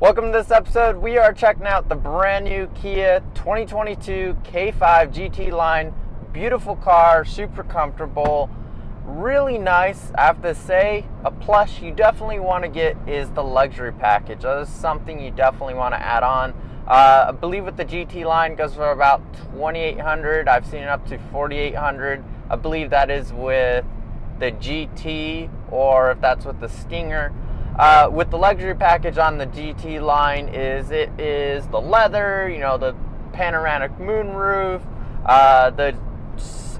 Welcome to this episode. We are checking out the brand new Kia 2022 K5 GT line. Beautiful car, super comfortable, really nice. I have to say, a plus you definitely want to get is the luxury package. That is something you definitely want to add on. I believe with the GT line goes for about $2,800. I've seen it up to $4,800. I believe that is with the GT, or if that's with the Stinger. With the luxury package on the GT line it is the leather, the panoramic moonroof, the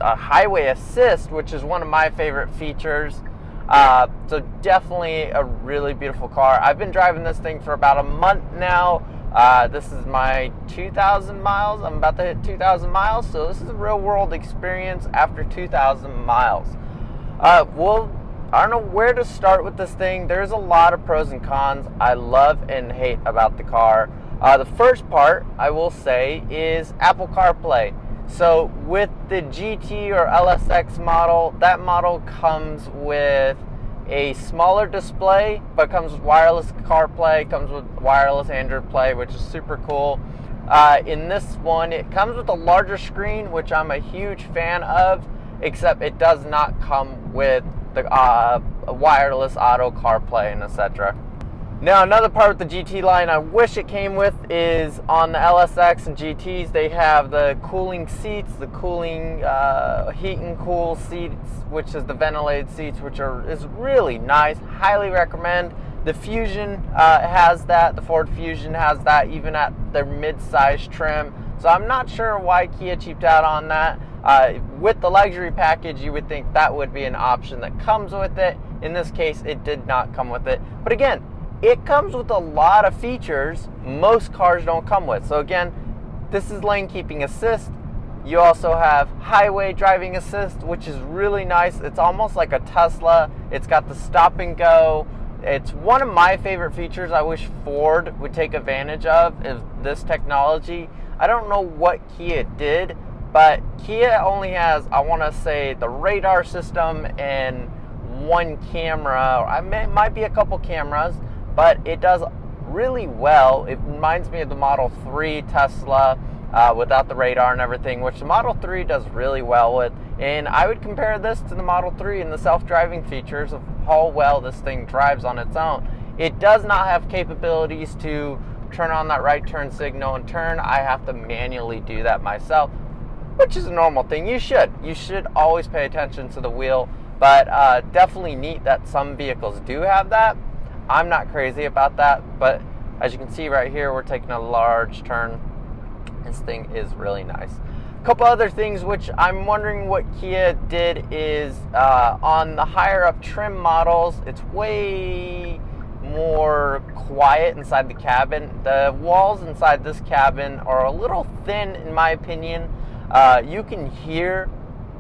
highway assist, which is one of my favorite features. So definitely a really beautiful car. I've been driving this thing for about a month now. This is my 2,000 miles. I'm about to hit 2,000 miles, so this is a real world experience after 2,000 miles. I don't know where to start with this thing. There's a lot of pros and cons I love and hate about the car. The first part, I will say, is Apple CarPlay. So with the GT or LSX model, that model comes with a smaller display, but comes with wireless CarPlay, comes with wireless Android Play, which is super cool. In this one, it comes with a larger screen, which I'm a huge fan of, except it does not come with the wireless auto CarPlay and etc. Now, another part with the GT line I wish it came with is on the LSX and GTs, they have the cooling seats, the cooling heat and cool seats, which is the ventilated seats, which is really nice. Highly recommend. The Fusion has that. The Ford Fusion has that, even at their mid-size trim. So I'm not sure why Kia cheaped out on that. With the luxury package, you would think that would be an option that comes with it. In this case, it did not come with it. But again, it comes with a lot of features most cars don't come with. So again, this is lane keeping assist. You also have highway driving assist, which is really nice. It's almost like a Tesla. It's got the stop and go. It's one of my favorite features I wish Ford would take advantage of, is this technology. I don't know what Kia did, but Kia only has, I want to say, the radar system and one camera. It might be a couple cameras, but it does really well. It reminds me of the Model 3 Tesla without the radar and everything, which the Model 3 does really well with. And I would compare this to the Model 3 in the self-driving features of how well this thing drives on its own. It does not have capabilities to turn on that right turn signal and turn. I have to manually do that myself, which is a normal thing. You should always pay attention to the wheel, but definitely neat that some vehicles do have that. I'm not crazy about that, but as you can see right here, we're taking a large turn. This thing is really nice. A couple other things which I'm wondering what Kia did is on the higher up trim models, it's way more quiet inside the cabin. The walls inside this cabin are a little thin in my opinion. You can hear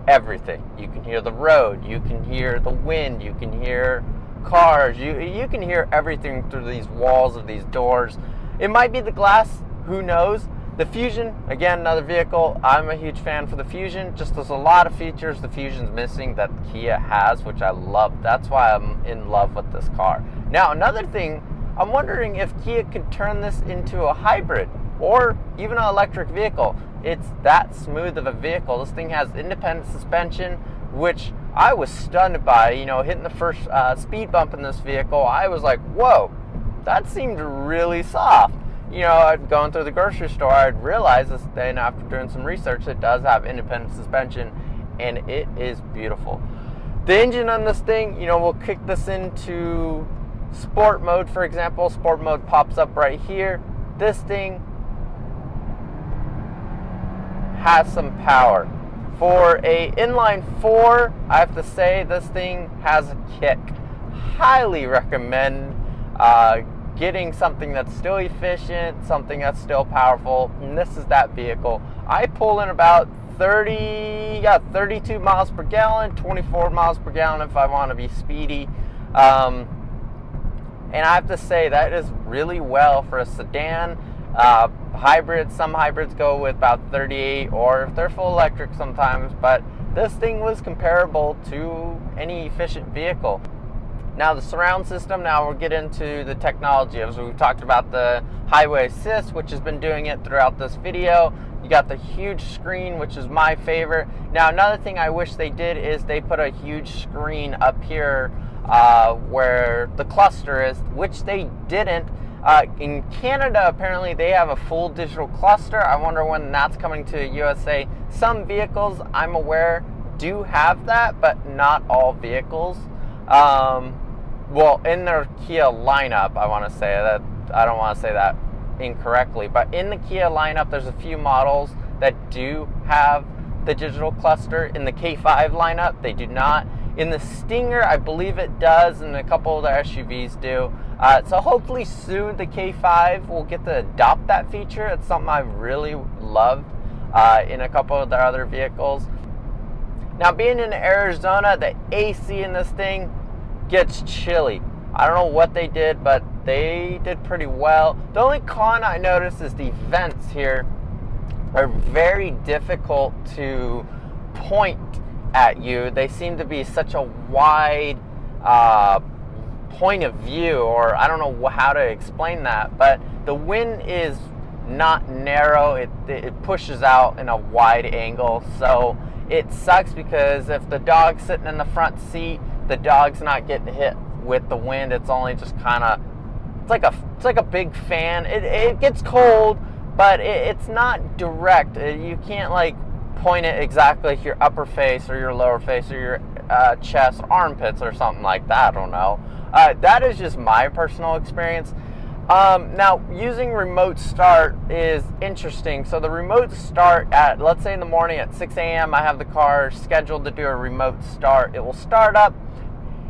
everything. You can hear the road, you can hear the wind, you can hear cars, you can hear everything through these walls of these doors. It might be the glass, who knows. The Fusion, again, another vehicle. I'm a huge fan for the Fusion. Just there's a lot of features the Fusion's missing that Kia has, which I love. That's why I'm in love with this car. Now, another thing, I'm wondering if Kia could turn this into a hybrid or even an electric vehicle. It's that smooth of a vehicle. This thing has independent suspension, which I was stunned by. Hitting the first speed bump in this vehicle, I was like, whoa, that seemed really soft. I'd going through the grocery store, I'd realize this thing, after doing some research, it does have independent suspension, and it is beautiful. The engine on this thing, we'll kick this into sport mode, for example. Sport mode pops up right here. This thing has some power. For a inline 4, I have to say this thing has a kick. Highly recommend getting something that's still efficient, something that's still powerful, and this is that vehicle. I pull in about 32 miles per gallon, 24 miles per gallon if I want to be speedy. And I have to say that is really well for a sedan. Hybrids, some hybrids go with about 38, or if they're full electric sometimes, but this thing was comparable to any efficient vehicle. Now the surround system, now we'll get into the technology. As we've talked about the highway assist, which has been doing it throughout this video. You got the huge screen, which is my favorite. Now another thing I wish they did is they put a huge screen up here where the cluster is, which they didn't. In Canada, apparently they have a full digital cluster. I wonder when that's coming to USA. Some vehicles, I'm aware, do have that, but not all vehicles. Well, in their Kia lineup, I want to say that. I don't want to say that incorrectly, but in the Kia lineup, there's a few models that do have the digital cluster. In the K5 lineup, they do not. In the Stinger, I believe it does, and a couple of the SUVs do. So hopefully soon the K5 will get to adopt that feature. It's something I really loved in a couple of their other vehicles. Now, being in Arizona, the AC in this thing gets chilly. I don't know what they did, but they did pretty well. The only con I noticed is the vents here are very difficult to point at you. They seem to be such a wide point of view, or I don't know how to explain that, but the wind is not narrow. It pushes out in a wide angle, so it sucks because if the dog's sitting in the front seat, the dog's not getting hit with the wind. It's only just kind of, it's like a big fan. It gets cold, but it's not direct. You can't like point it exactly like your upper face or your lower face or your chest, armpits or something like that. I don't know. That is just my personal experience. Now, using remote start is interesting. So the remote start at, let's say in the morning at 6 a.m., I have the car scheduled to do a remote start. It will start up.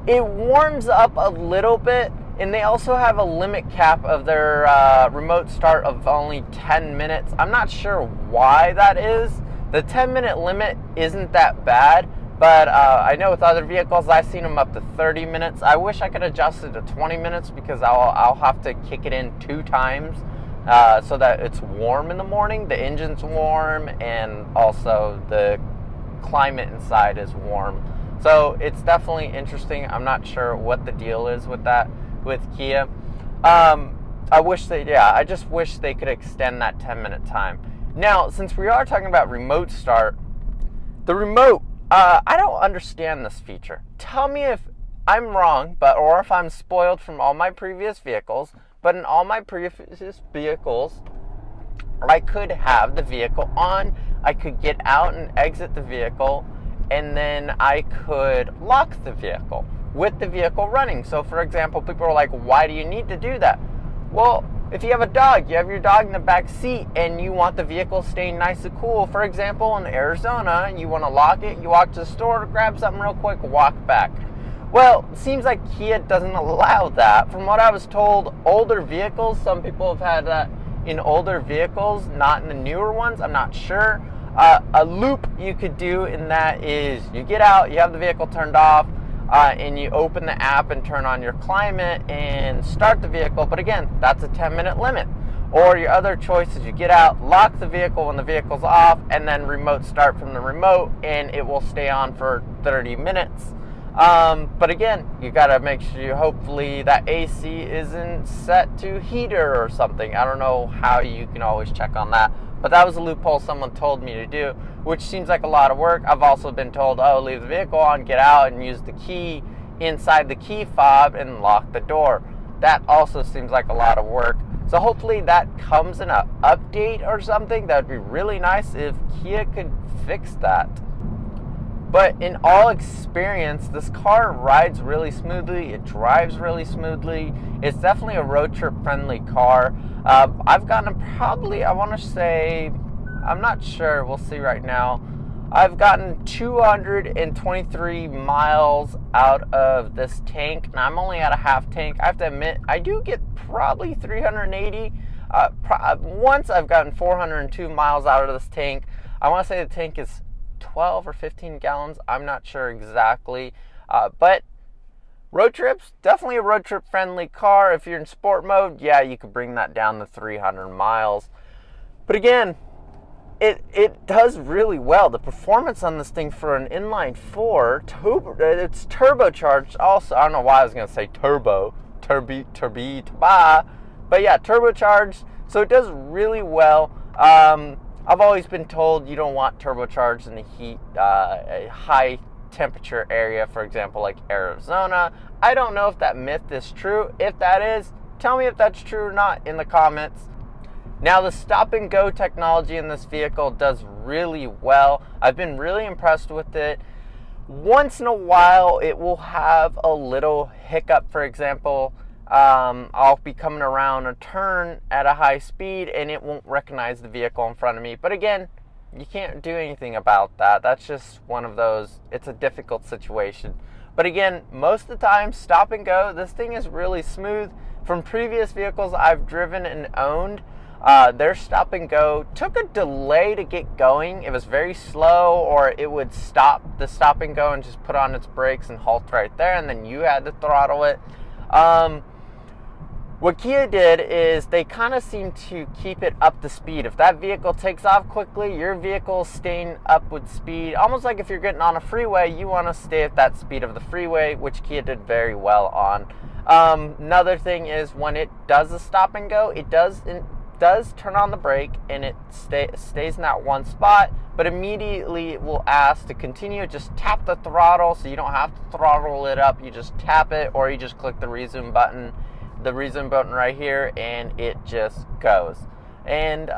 It warms up a little bit, and they also have a limit cap of their remote start of only 10 minutes. I'm not sure why that is. The 10-minute limit isn't that bad, but I know with other vehicles, I've seen them up to 30 minutes. I wish I could adjust it to 20 minutes because I'll have to kick it in 2 times so that it's warm in the morning. The engine's warm, and also the climate inside is warm. So it's definitely interesting. I'm not sure what the deal is with that with Kia. I just wish they could extend that 10-minute time. Now, since we are talking about remote start, the remote, I don't understand this feature. Tell me if I'm wrong, or if I'm spoiled from all my previous vehicles, but in all my previous vehicles, I could have the vehicle on, I could get out and exit the vehicle, and then I could lock the vehicle with the vehicle running. So for example, people are like, why do you need to do that? Well, if you have a dog, you have your dog in the back seat and you want the vehicle staying nice and cool. For example, in Arizona, you want to lock it, you walk to the store, grab something real quick, walk back. Well, it seems like Kia doesn't allow that. From what I was told, older vehicles, some people have had that in older vehicles, not in the newer ones, I'm not sure. A loop you could do in that is you get out, you have the vehicle turned off, and you open the app and turn on your climate and start the vehicle. But again, that's a 10-minute limit. Or your other choice is you get out, lock the vehicle when the vehicle's off, and then remote start from the remote, and it will stay on for 30 minutes. But again, you got to make sure hopefully that AC isn't set to heater or something. I don't know how you can always check on that. But that was a loophole someone told me to do, which seems like a lot of work. I've also been told, oh, leave the vehicle on, get out, and use the key inside the key fob and lock the door. That also seems like a lot of work. So hopefully that comes in an update or something. That would be really nice if Kia could fix that. But in all experience, this car rides really smoothly. It drives really smoothly. It's definitely a road trip friendly car. I've gotten probably, I want to say, I'm not sure. We'll see right now. I've gotten 223 miles out of this tank, and I'm only at a half tank. I have to admit, I do get probably 380. Once I've gotten 402 miles out of this tank. I want to say the tank is 12 or 15 gallons. I'm not sure exactly. But road trips, definitely a road trip friendly car. If you're in sport mode, yeah, you could bring that down to 300 miles. But again, it does really well. The performance on this thing for an inline four, it's turbocharged also. I don't know why I was going to say turbo, but yeah, turbocharged. So it does really well. I've always been told you don't want turbocharged in the heat, a high temperature area, for example, like Arizona. I don't know if that myth is true. If that is, tell me if that's true or not in the comments. Now, the stop and go technology in this vehicle does really well. I've been really impressed with it. Once in a while, it will have a little hiccup. For example, I'll be coming around a turn at a high speed and it won't recognize the vehicle in front of me. But again, you can't do anything about that. That's just one of those, it's a difficult situation. But again, most of the time, stop and go, this thing is really smooth. From previous vehicles I've driven and owned, their stop and go took a delay to get going. It was very slow, or it would stop the stop and go and just put on its brakes and halt right there, and then you had to throttle it. What Kia did is they kind of seem to keep it up to speed. If that vehicle takes off quickly, your vehicle is staying up with speed. Almost like if you're getting on a freeway, you want to stay at that speed of the freeway, which Kia did very well on. Another thing is when it does a stop and go, it does turn on the brake and it stays in that one spot, but immediately it will ask to continue. Just tap the throttle, so you don't have to throttle it up. You just tap it, or you just click the resume button right here, and it just goes. And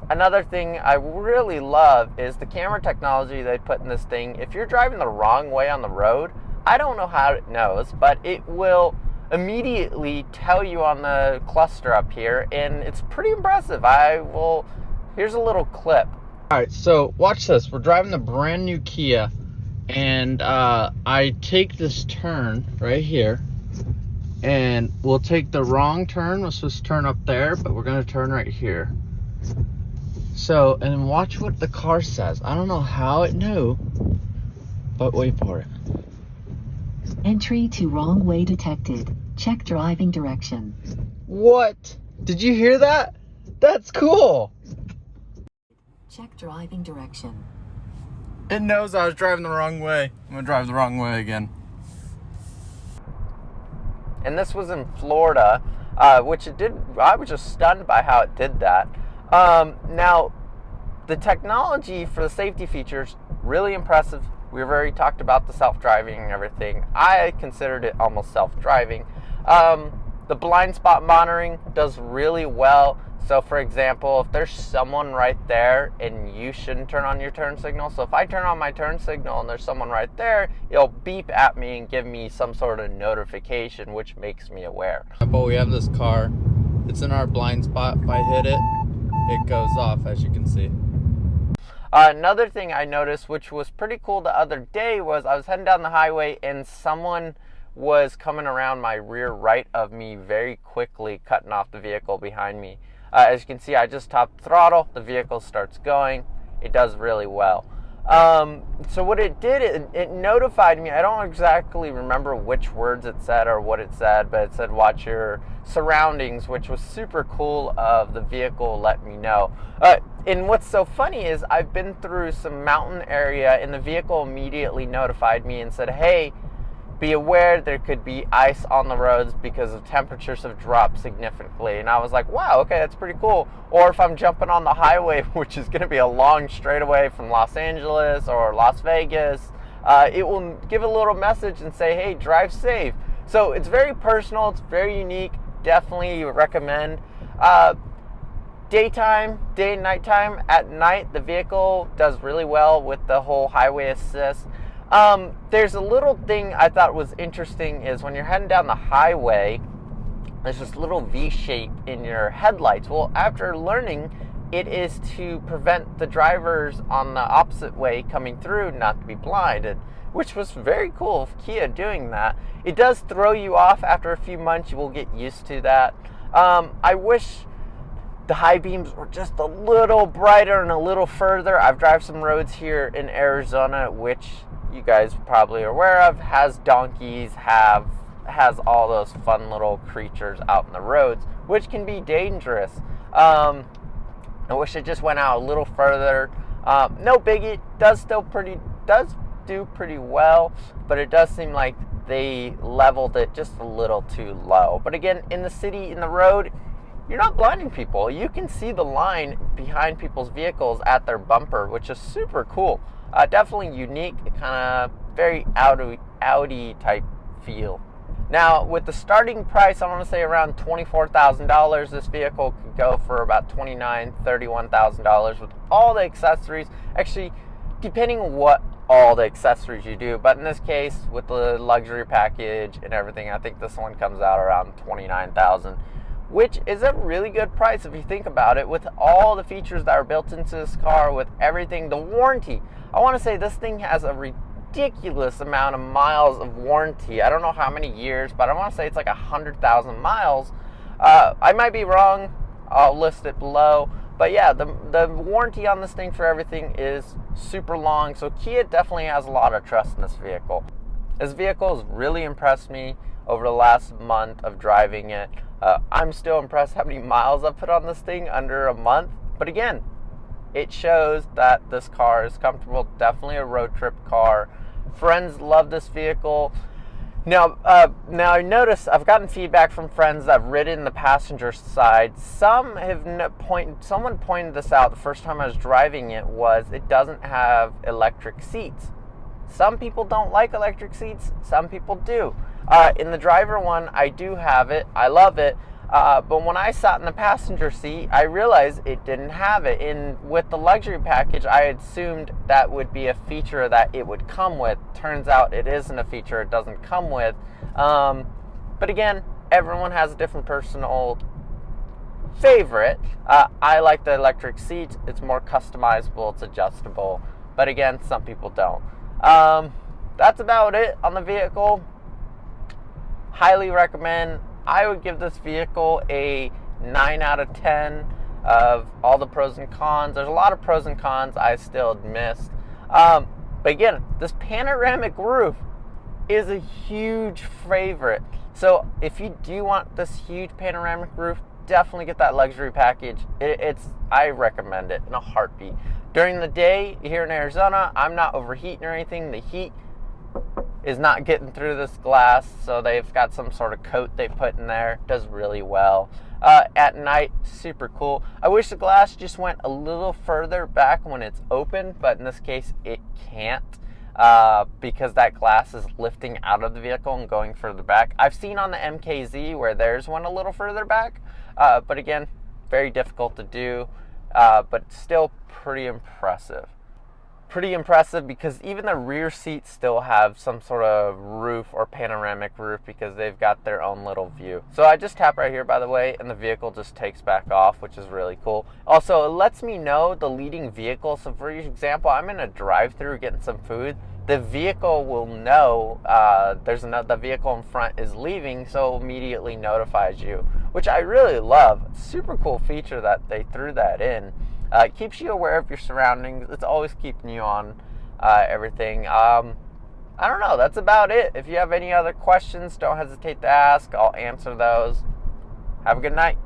another thing I really love is the camera technology they put in this thing. If you're driving the wrong way on the road, I don't know how it knows, but it will immediately tell you on the cluster up here, and it's pretty impressive. Here's a little clip. All right, so watch this. We're driving the brand new Kia, and I take this turn right here, and we'll take the wrong turn. We're supposed to turn up there, but we're gonna turn right here. So, and watch what the car says. I don't know how it knew, but wait for it. Entry to wrong way detected. Check driving direction. What? Did you hear that? That's cool. Check driving direction. It knows I was driving the wrong way. I'm gonna drive the wrong way again. And this was in Florida, which it did. I was just stunned by how it did that. Now, the technology for the safety features, really impressive. We've already talked about the self-driving and everything. I considered it almost self-driving. The blind spot monitoring does really well. So for example, if there's someone right there and you shouldn't turn on your turn signal. So if I turn on my turn signal and there's someone right there, it'll beep at me and give me some sort of notification, which makes me aware. But we have this car. It's in our blind spot. If I hit it, it goes off, as you can see. Another thing I noticed, which was pretty cool the other day, was I was heading down the highway and someone was coming around my rear right of me very quickly, cutting off the vehicle behind me. As you can see, I just topped throttle, the vehicle starts going. It does really well. So what it did, it notified me. I don't exactly remember which words it said or what it said, but it said watch your surroundings, which was super cool of the vehicle let me know. And what's so funny is I've been through some mountain area and the vehicle immediately notified me and said, hey, be aware there could be ice on the roads because the temperatures have dropped significantly. And I was like, wow, okay, that's pretty cool. Or if I'm jumping on the highway, which is going to be a long straightaway from Los Angeles or Las Vegas, it will give a little message and say, hey, drive safe. So it's very personal, it's very unique. Definitely recommend. Daytime, day and nighttime. At night, the vehicle does really well with the whole highway assist. There's a little thing I thought was interesting is when you're heading down the highway, there's this little V shape in your headlights. Well, after learning, it is to prevent the drivers on the opposite way coming through not to be blinded, which was very cool of Kia doing that. It does throw you off after a few months. You will get used to that. I wish the high beams were just a little brighter and a little further. I've driven some roads here in Arizona, which you guys probably are aware of, has donkeys, has all those fun little creatures out in the roads, which can be dangerous. I wish it just went out a little further. No biggie, does do pretty well, but it does seem like they leveled it just a little too low. But again, in the city, in the road, you're not blinding people. You can see the line behind people's vehicles at their bumper, which is super cool. Definitely unique, kind of very Audi type feel. Now, with the starting price, I want to say around $24,000, this vehicle could go for about $29,000, $31,000 with all the accessories. Actually, depending on what all the accessories you do, but in this case, with the luxury package and everything, I think this one comes out around $29,000, which is a really good price if you think about it, with all the features that are built into this car, with everything, the warranty. I want to say this thing has a ridiculous amount of miles of warranty. I don't know how many years, but I want to say it's like 100,000 miles. I might be wrong. I'll list it below. But yeah, the warranty on this thing for everything is super long. So Kia definitely has a lot of trust in this vehicle. This vehicle has really impressed me over the last month of driving it. I'm still impressed how many miles I've put on this thing under a month. But again, it shows that this car is comfortable. Definitely a road trip car. Friends love this vehicle. Now I noticed I've gotten feedback from friends that have ridden the passenger side. Someone pointed this out the first time I was driving it, was it doesn't have electric seats. Some people don't like electric seats. Some people do. In the driver one, I do have it. I love it. But when I sat in the passenger seat, I realized it didn't have it. With the luxury package, I assumed that would be a feature that it would come with. Turns out it isn't a feature it doesn't come with. But again, everyone has a different personal favorite. I like the electric seat. It's more customizable. It's adjustable. But again, some people don't. That's about it on the vehicle. Highly recommend. I would give this vehicle a 9 out of 10 of all the pros and cons. There's a lot of pros and cons I still missed. But again, this panoramic roof is a huge favorite. So if you do want this huge panoramic roof, definitely get that luxury package. I recommend it in a heartbeat. During the day here in Arizona, I'm not overheating or anything. The heat is not getting through this glass, so they've got some sort of coat they put in there. Does really well. At night, super cool. I wish the glass just went a little further back when it's open, but in this case it can't, because that glass is lifting out of the vehicle and going further back. I've seen on the MKZ where there's one a little further back, but again, very difficult to do, but still pretty impressive. Pretty impressive because even the rear seats still have some sort of roof or panoramic roof because they've got their own little view. So I just tap right here, by the way, and the vehicle just takes back off, which is really cool. Also, it lets me know the leading vehicle. So for example, I'm in a drive-through getting some food. The vehicle will know the vehicle in front is leaving, so immediately notifies you, which I really love. Super cool feature that they threw that in. It keeps you aware of your surroundings. It's always keeping you on everything. I don't know. That's about it. If you have any other questions, don't hesitate to ask. I'll answer those. Have a good night.